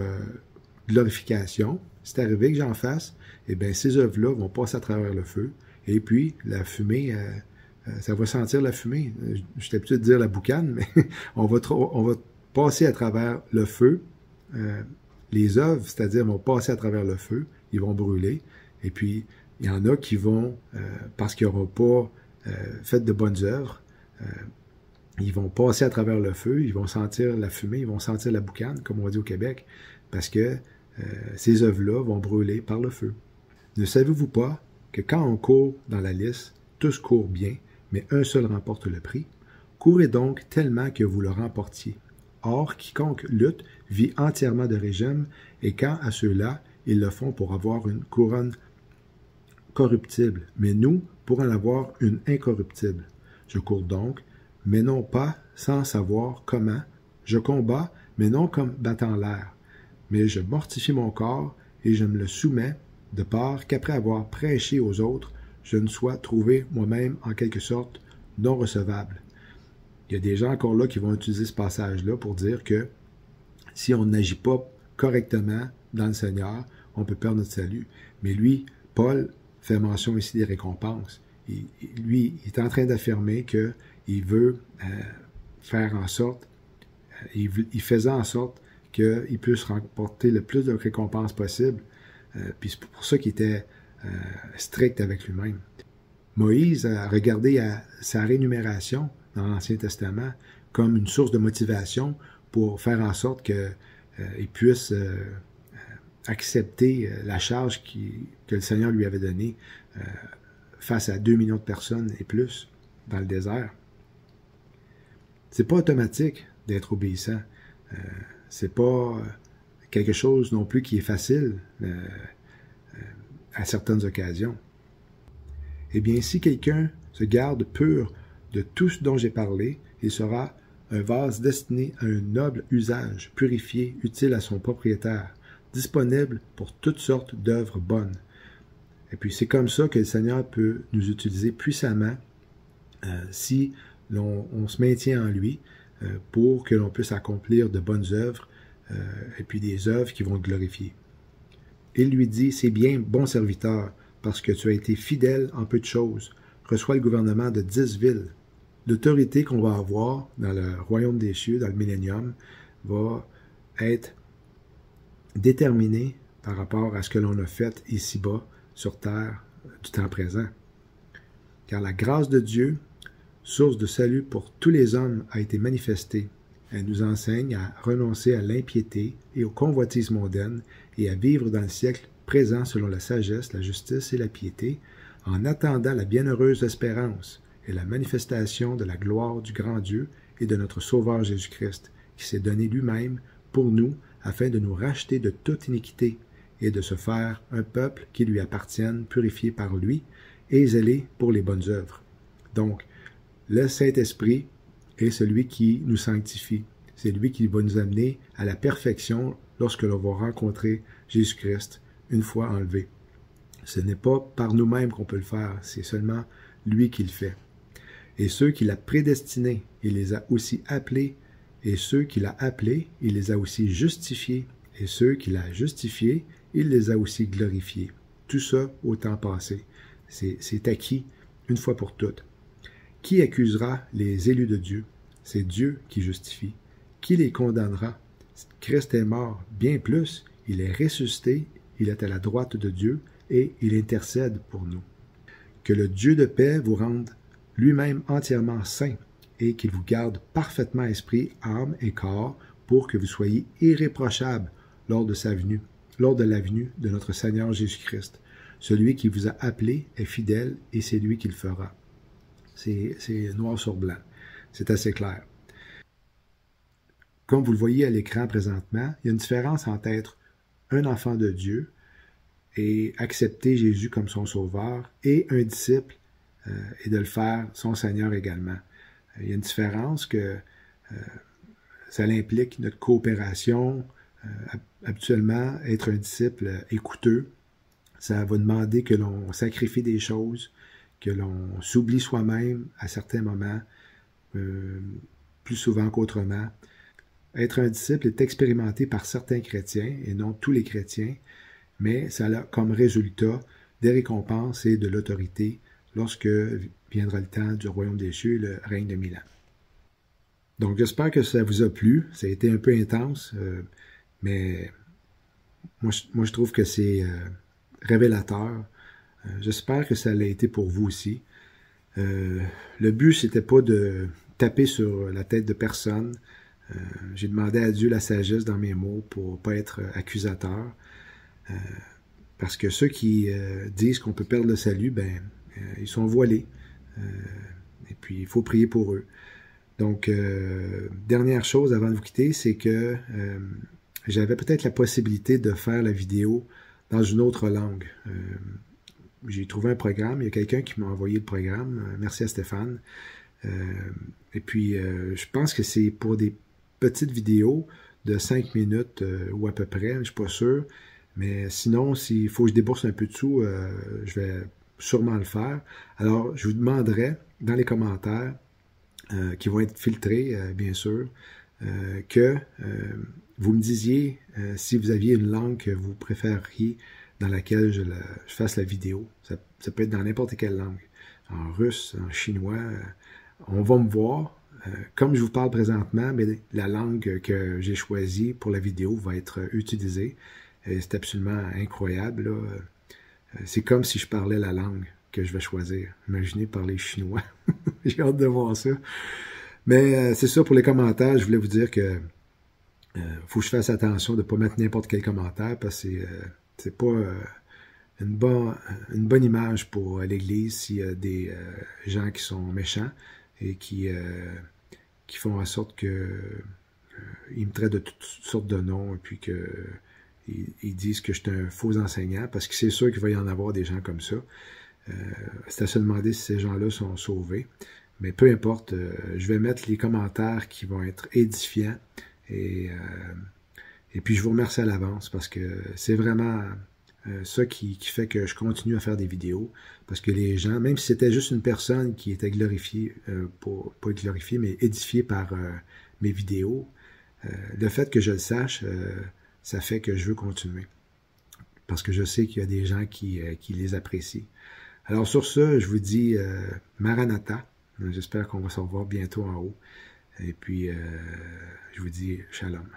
A: glorification. C'est arrivé que j'en fasse, et bien ces œuvres-là vont passer à travers le feu. Et puis, la fumée, ça va sentir la fumée. J'étais habitué de dire la boucane, mais on va passer à travers le feu. Les œuvres, c'est-à-dire, vont passer à travers le feu, ils vont brûler. Et puis, il y en a qui vont, parce qu'ils n'auront pas fait de bonnes œuvres, ils vont passer à travers le feu, ils vont sentir la fumée, ils vont sentir la boucane, comme on dit au Québec, parce que ces œuvres-là vont brûler par le feu. Ne savez-vous pas que quand on court dans la lice, tous courent bien, mais un seul remporte le prix? Courez donc tellement que vous le remportiez. Or, quiconque lutte vit entièrement de régime, et quand à ceux-là, ils le font pour avoir une couronne corruptible, mais nous, pour en avoir une incorruptible. Je cours donc, mais non pas sans savoir comment. Je combats, mais non comme battant l'air. Mais je mortifie mon corps, et je me le soumets, de peur qu'après avoir prêché aux autres, je ne sois trouvé moi-même en quelque sorte non recevable. Il y a des gens encore là qui vont utiliser ce passage-là pour dire que si on n'agit pas correctement dans le Seigneur, on peut perdre notre salut. Mais lui, Paul, fait mention ici des récompenses. Lui, il est en train d'affirmer qu'il veut faire en sorte, il faisait en sorte qu'il puisse remporter le plus de récompenses possible. Puis c'est pour ça qu'il était strict avec lui-même. Moïse a regardé à sa rémunération dans l'Ancien Testament comme une source de motivation pour faire en sorte qu'il puisse accepter la charge que le Seigneur lui avait donnée face à 2 millions de personnes et plus dans le désert. C'est pas automatique d'être obéissant. C'est pas quelque chose non plus qui est facile à certaines occasions. Eh bien, si quelqu'un se garde pur de tout ce dont j'ai parlé, il sera un vase destiné à un noble usage, purifié, utile à son propriétaire, disponible pour toutes sortes d'œuvres bonnes. Et puis, c'est comme ça que le Seigneur peut nous utiliser puissamment si on se maintient en lui pour que l'on puisse accomplir de bonnes œuvres et puis des œuvres qui vont le glorifier. Il lui dit, c'est bien, bon serviteur, parce que tu as été fidèle en peu de choses. Reçois le gouvernement de 10 villes. L'autorité qu'on va avoir dans le royaume des cieux, dans le millénium, va être déterminée par rapport à ce que l'on a fait ici-bas, sur terre, du temps présent. Car la grâce de Dieu, source de salut pour tous les hommes, a été manifestée. Elle nous enseigne à renoncer à l'impiété et aux convoitises mondaines et à vivre dans le siècle présent selon la sagesse, la justice et la piété, en attendant la bienheureuse espérance et la manifestation de la gloire du grand Dieu et de notre Sauveur Jésus-Christ, qui s'est donné lui-même pour nous afin de nous racheter de toute iniquité et de se faire un peuple qui lui appartienne, purifié par lui et zélé pour les bonnes œuvres. Donc, le Saint-Esprit est celui qui nous sanctifie. C'est lui qui va nous amener à la perfection lorsque l'on va rencontrer Jésus-Christ une fois enlevé. Ce n'est pas par nous-mêmes qu'on peut le faire, c'est seulement lui qui le fait. Et ceux qu'il a prédestinés, il les a aussi appelés, et ceux qu'il a appelés, il les a aussi justifiés, et ceux qu'il a justifiés, il les a aussi glorifiés. Tout ça au temps passé. C'est acquis une fois pour toutes. Qui accusera les élus de Dieu? C'est Dieu qui justifie. Qui les condamnera? Christ est mort, bien plus, il est ressuscité, il est à la droite de Dieu et il intercède pour nous. Que le Dieu de paix vous rende lui-même entièrement saint et qu'il vous garde parfaitement esprit, âme et corps pour que vous soyez irréprochables lors de la venue de notre Seigneur Jésus-Christ. Celui qui vous a appelé est fidèle et c'est lui qui le fera. C'est noir sur blanc. C'est assez clair. Comme vous le voyez à l'écran présentement, il y a une différence entre être un enfant de Dieu et accepter Jésus comme son sauveur, et un disciple, et de le faire son Seigneur également. Il y a une différence que ça implique notre coopération. Habituellement, être un disciple écouteux, ça va demander que l'on sacrifie des choses, que l'on s'oublie soi-même à certains moments, plus souvent qu'autrement. Être un disciple est expérimenté par certains chrétiens, et non tous les chrétiens, mais ça a comme résultat des récompenses et de l'autorité lorsque viendra le temps du royaume des cieux, le règne de 1000 ans. Donc j'espère que ça vous a plu. Ça a été un peu intense, mais moi je trouve que c'est révélateur. J'espère que ça l'a été pour vous aussi. Le but, c'était pas de taper sur la tête de personne. J'ai demandé à Dieu la sagesse dans mes mots pour pas être accusateur. Parce que ceux qui disent qu'on peut perdre le salut, ils sont voilés. Et puis, il faut prier pour eux. Donc, dernière chose avant de vous quitter, c'est que j'avais peut-être la possibilité de faire la vidéo dans une autre langue. J'ai trouvé un programme, il y a quelqu'un qui m'a envoyé le programme, merci à Stéphane. Et puis, je pense que c'est pour des petites vidéos de 5 minutes ou à peu près, je ne suis pas sûr. Mais sinon, s'il faut que je débourse un peu de sous, je vais sûrement le faire. Alors, je vous demanderai dans les commentaires, qui vont être filtrés, bien sûr, que vous me disiez si vous aviez une langue que vous préfériez dans laquelle je fasse la vidéo. Ça peut être dans n'importe quelle langue. En russe, en chinois. On va me voir. Comme je vous parle présentement, mais la langue que j'ai choisie pour la vidéo va être utilisée. C'est absolument incroyable, là. C'est comme si je parlais la langue que je vais choisir. Imaginez parler chinois. J'ai hâte de voir ça. Mais c'est ça pour les commentaires. Je voulais vous dire que faut que je fasse attention de ne pas mettre n'importe quel commentaire parce que c'est pas une bonne image pour l'Église s'il y a des gens qui sont méchants et qui font en sorte que ils me traitent de toutes sortes de noms et puis que ils disent que je suis un faux enseignant, parce que c'est sûr qu'il va y en avoir des gens comme ça. C'est à se demander si ces gens-là sont sauvés. Mais peu importe, je vais mettre les commentaires qui vont être édifiants. Et puis je vous remercie à l'avance, parce que c'est vraiment ça qui fait que je continue à faire des vidéos. Parce que les gens, même si c'était juste une personne qui était glorifiée, pas glorifiée, mais édifiée par mes vidéos, le fait que je le sache, ça fait que je veux continuer. Parce que je sais qu'il y a des gens qui les apprécient. Alors sur ce, je vous dis Maranatha. J'espère qu'on va se revoir bientôt en haut. Et puis, je vous dis Shalom.